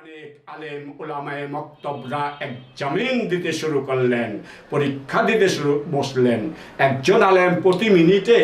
অনেক আলেম ওলামায়ে মক্তবরা এক্সামিন দিতে শুরু করলেন, পরীক্ষা দিতে বসলেন। একজন আলেম প্রতি মিনিটে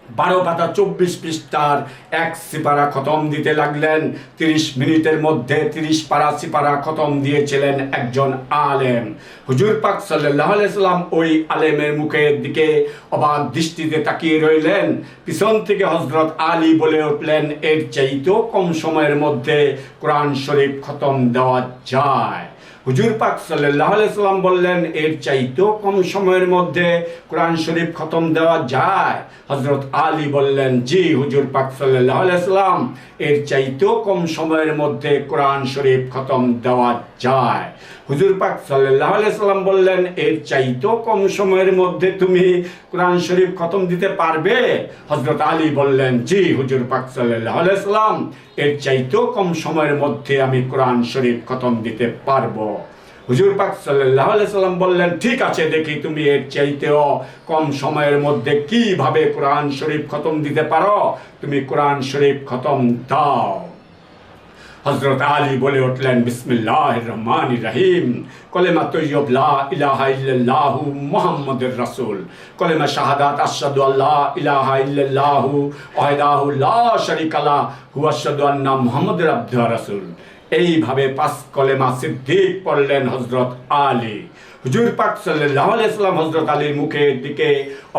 12 পাতা 24 পৃষ্ঠার এক সিপারা খতম দিতে লাগলেন। 30 মিনিটের মধ্যে 30 পারা সিপারা খতম দিয়েছিলেন একজন আলেম। হুজুর পাক সাল্লাল্লাহু আলাইহি সাল্লাম ওই আলেমের মুখের দিকে অবাক দৃষ্টিতে তাকিয়ে রইলেন। পিছন থেকে হযরত আলী বলে উঠলেন, এর চাইতেও কম সময়ের মধ্যে কোরআন শরীফ খতম দেওয়া যায়। হুজুর পাক সাল্লাল্লাহু আলাইহি সাল্লাম বললেন, এর চাইতেও কম সময়ের মধ্যে কোরআন শরীফ খতম দেওয়া যায়? হযরত আলী বললেন, জি হুজুর পাক সাল্লাল্লাহু আলাইহি সাল্লাম, এর চাইতেও কম সময়ের মধ্যে কোরআন শরীফ খতম দেওয়া যায়। হুজুর পাক সাল্লাল্লাহু আলাইহি সাল্লাম বললেন, এর চাইতেও কম সময়ের মধ্যে তুমি কোরআন শরীফ খতম দিতে পারবে? হযরত আলী বললেন, জি হুজুর পাক সাল্লাল্লাহু আলাইহি সাল্লাম, এর চাইতেও কম সময়ের মধ্যে আমি কোরআন শরীফ খতম দিতে পারবো। হুজুর পাক সাল্লাল্লাহু আলাইহি সাল্লাম বললেন, ঠিক আছে, দেখি তুমি এর চাইতেও কম সময়ের মধ্যে কিভাবে কোরআন শরীফ খতম দিতে পারো। তুমি কোরআন শরীফ খতম দাও। হযরত আলী বলে উঠলেন, বিসমিল্লাহির রহমানির রহিম, কলেমা তৈয়ব লা ইলাহা ইল্লাল্লাহু মুহাম্মাদুর রাসূল, কলেমা শাহাদাত আশহাদু আল্লা ইলাহা ইল্লাল্লাহু ওয়াহদাহু লা শারীকা লাহু ওয়া আশহাদু আন্না মুহাম্মাদুর আবদুহু ওয়া রাসূলুহু। এইভাবে 5 কলেমা সিদ্দিক পড়লেন হযরত আলী। হুজুর পাক সাল্লাল্লাহু আলাইহি সাল্লাম হযরত আলীর মুখের দিকে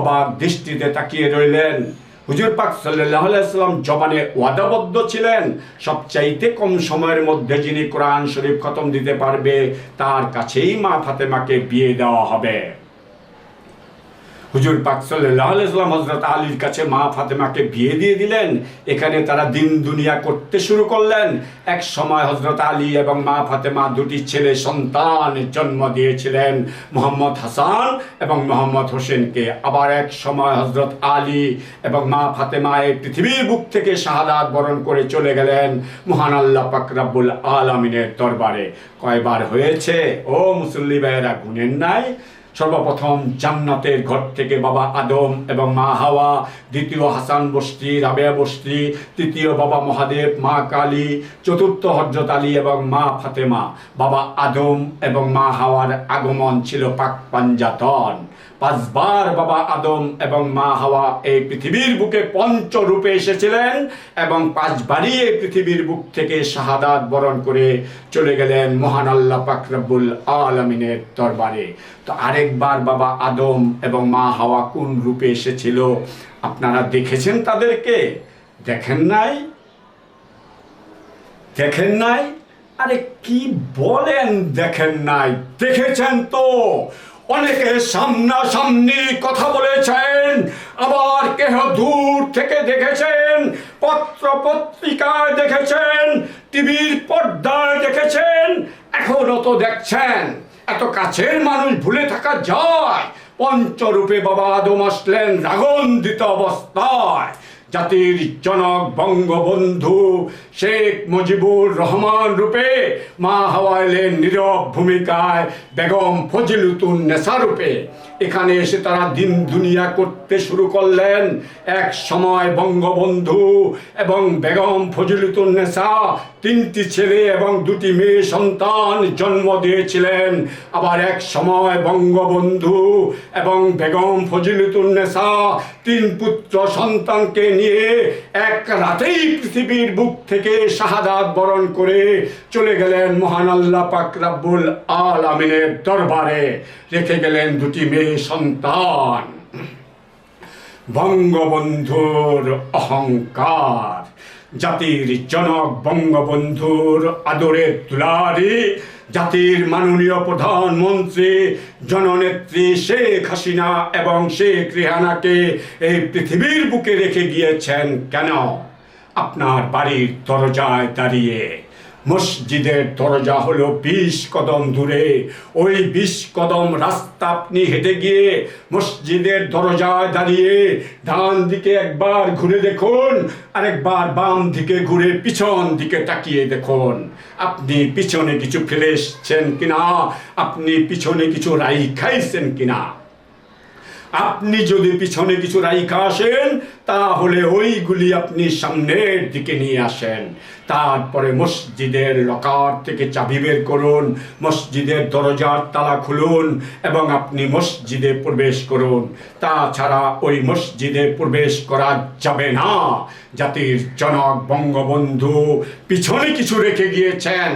অবাক দৃষ্টিতে তাকিয়ে রইলেন। হুজুর পাক সাল্লাল্লাহু আলাইহি সাল্লাম জবানে ওয়াদাবদ্ধ ছিলেন, সবচাইতে কম সময়ের মধ্যে যিনি কোরআন শরীফ খতম দিতে পারবে তার কাছেই মা ফাতেমাকে বিয়ে দেওয়া হবে। হুজুর পাক সাল্লাল্লাহু আলাইহি সাল্লাম হযরত আলীর কাছে মা ফাতেমাকে বিয়ে দিয়ে দিলেন। এখানে তারা দিন দুনিয়া করতে শুরু করলেন। এক সময় হযরত আলী এবং মা ফাতেমা দুটি ছেলে সন্তান জন্ম দিয়েছিলেন, মোহাম্মদ হাসান এবং মোহাম্মদ হোসেনকে। আবার এক সময় হযরত আলী এবং মা ফাতেমা এই পৃথিবীর বুক থেকে শাহাদাত বরণ করে চলে গেলেন মহান আল্লাহ পাক রব্বুল আলামিনের দরবারে। কয়বার হয়েছে ও মুসল্লি ভাইয়েরা, গুনেন নাই? সর্বপ্রথম জান্নাতের ঘর থেকে বাবা আদম এবং মা হাওয়া, দ্বিতীয় হাসান বস্তি, রাবেয়া বস্তি, তৃতীয় বাবা মহাদেব, মা কালী, চতুর্থ হযরত আলী এবং মা ফাতেমা। বাবা আদম এবং মা হাওয়ার আগমন ছিল পাক পাঞ্জাতন। 5 বার বাবা আদম এবং মা হাওয়া এই পৃথিবীর বুকে পঞ্চরূপে এসেছিলেন এবং 5 বারই এই পৃথিবীর বুক থেকে শাহাদাত বরণ করে চলে গেলেন মহান আল্লাহ পাক রব্বুল আলামিনের দরবারে। তো আরেকবার বাবা আদম এবং মা হাওয়া কোন রূপে এসেছিল আপনারা দেখেছেন তাদেরকে? দেখেন নাই? দেখেন নাই? আরে কি বলেন দেখেন নাই? দেখেছেন তো। অনেকে সামনাসামনি কথা বলেছেন, আবার কেহ দূর থেকে দেখেছেন, পত্র পত্রিকায় দেখেছেন, টিভির পর্দায় দেখেছেন, এখনো তো দেখছেন। এত কাছের মানুষ ভুলে থাকা যায়? পঞ্চরূপে বাবা আদম আসলেন রাগন্দিত অবস্থায়। জাতির জনক বঙ্গবন্ধু শেখ মুজিবুর রহমান রূপে, মা হাওয়া এলেন নীরব ভূমিকায় বেগম ফজিলাতুন্নেসা রূপে। এখানে এসে তারা দিন দুনিয়া করতে শুরু করলেন। এক সময় বঙ্গবন্ধু এবং বেগম ফজিলাতুন্নেসা 3টি ছেলে এবং 2টি মেয়ে সন্তান জন্ম দিয়েছিলেন। আবার এক সময় বঙ্গবন্ধু এবং বেগম ফজিলাতুন্নেসা 3 পুত্র সন্তানকে নিয়ে এক রাতেই পৃথিবীর বুক থেকে শাহাদাত বরণ করে চলে গেলেন মহান আল্লাহ পাক রব্বুল আলামিনের দরবারে। রেখে গেলেন 2টি মেয়ে সন্তান। বঙ্গবন্ধুর অহংকার, জাতির জনক বঙ্গবন্ধুর আদরের দুলারি, জাতির মাননীয় প্রধানমন্ত্রী জননেত্রী শেখ হাসিনা এবং শেখ রেহানাকে এই পৃথিবীর বুকে রেখে গিয়েছেন কেন? আপনার বাড়ির দরজায় দাঁড়িয়ে। মসজিদের দরজা হলো 20 কদম দূরে। ওই 20 কদম রাস্তা আপনি হেঁটে গিয়ে মসজিদের দরজায় দাঁড়িয়ে ডান দিকে একবার ঘুরে দেখুন, আরেকবার বাম দিকে ঘুরে পিছন দিকে তাকিয়ে দেখুন। আপনি পিছনে কিছু ফেলে এসছেন কিনা, আপনি পিছনে কিছু রাইখাইছেন কিনা। আপনি যদি পিছনে কিছু রাইখা আসেন তাহলে ওইগুলি আপনি সামনের দিকে নিয়ে আসেন। তারপরে মসজিদের লকার থেকে চাবি বের করুন, মসজিদের দরজার তালা খুলুন এবং আপনি মসজিদে প্রবেশ করুন। তাছাড়া ওই মসজিদে প্রবেশ করা যাবে না। জাতির জনক বঙ্গবন্ধু পিছনে কিছু রেখে গিয়েছেন।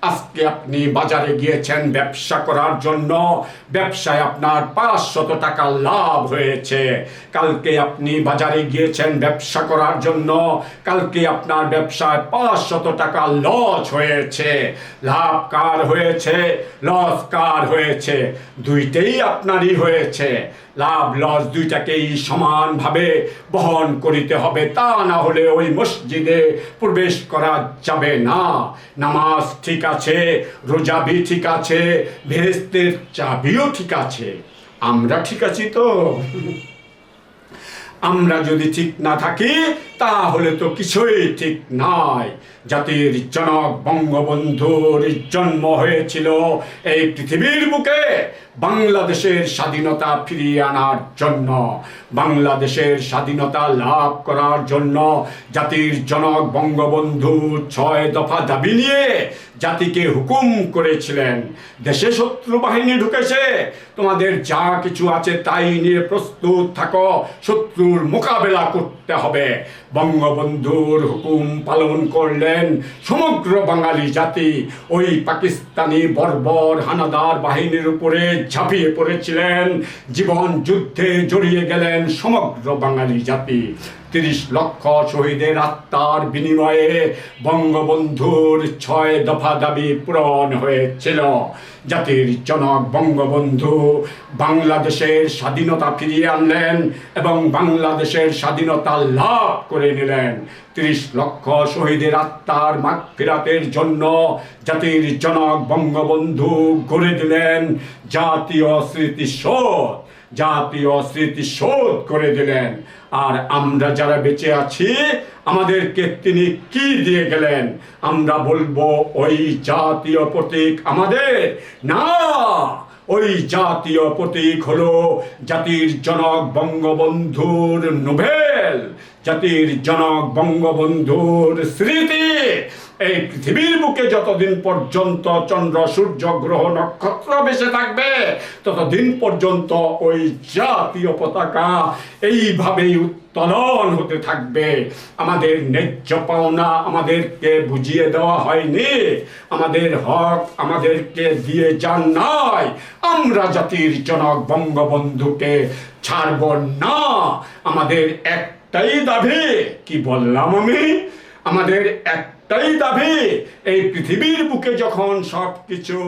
আজকে আপনি বাজারে গিয়েছেন ব্যবসা করার জন্য, ব্যবসায় আপনার 500 টাকা লাভ হয়েছে। কালকে আপনি বাজারে গিয়েছেন ব্যবসা করার জন্য, কালকে আপনার ব্যবসায় 500 টাকা লস হয়েছে। লাভ কার হয়েছে, লস কার হয়েছে? দুইটাই আপনারই হয়েছে। লাভ লস দুইটাকেই সমানভাবে বহন করিতে হবে, তা না হলে ওই মসজিদে প্রবেশ করা যাবে না। নামাজ ঠিক আছে, রোজাবি ঠিক আছে, বেহেশতের চাবিও ঠিক আছে। আমরা ঠিক আছি তো? আমরা যদি ঠিক না থাকি তাহলে তো কিছুই ঠিক নয়। জাতির জনক বঙ্গবন্ধুর জন্ম হয়েছিল এই পৃথিবীর বুকে বাংলাদেশের স্বাধীনতা ফিরিয়ে আনার জন্য, বাংলাদেশের স্বাধীনতা লাভ করার জন্য। জাতির জনক বঙ্গবন্ধু 6 দফা দাবি নিয়ে জাতিকে হুকুম করেছিলেন, দেশে শত্রু বাহিনী ঢুকেছে, তোমাদের যা কিছু আছে তাই নিয়ে প্রস্তুত থাকো, শত্রুর মোকাবেলা করতে হবে। বঙ্গবন্ধুর হুকুম পালন করলেন সমগ্র বাঙালি জাতি। ওই পাকিস্তানি বর্বর হানাদার বাহিনীর উপরে ঝাঁপিয়ে পড়েছিলেন, জীবন যুদ্ধে জড়িয়ে গেলেন সমগ্র বাঙালি জাতি। 30 লক্ষ শহীদের আত্মার বিনিময়ে বঙ্গবন্ধুর 6 দফা দাবি পূরণ হয়েছিল। জাতির জনক বঙ্গবন্ধু বাংলাদেশের স্বাধীনতা ফিরিয়ে আনলেন এবং বাংলাদেশের স্বাধীনতা লাভ করে নিলেন। 30 লক্ষ শহীদের আত্মার মাগফিরাতের জন্য জাতির জনক বঙ্গবন্ধু গড়ে দিলেন জাতীয় স্মৃতিসৌধ, জাতীয় স্মৃতিসৌধ করে দিলেন। আর আমরা যারা বেঁচে আছি আমাদেরকে তিনি কি দিয়ে গেলেন? আমরা বলবো ওই জাতীয় প্রতীক আমাদের না, ওই জাতীয় প্রতীক হলো জাতির জনক বঙ্গবন্ধুর নোবেল, জাতির জনক বঙ্গবন্ধুর স্মৃতি। এই পৃথিবীর বুকে যতদিন পর্যন্ত চন্দ্র সূর্য গ্রহ নক্ষত্র বেঁচে থাকবে ততদিন পর্যন্ত ওই জাতীয় পতাকা এইভাবেই উত্তোলন হতে থাকবে। আমাদের ন্যায্য পাওনা আমাদেরকে বুঝিয়ে দেওয়া হয়নি, আমাদের হক আমাদেরকে দিয়ে যান নাই। আমরা জাতির জনক বঙ্গবন্ধুকে ছাড়ব না। আমাদের একটাই দাবি, কি বললাম আমি? আমাদের একটাই দাবি, এই পৃথিবীর বুকে যখন সবকিছু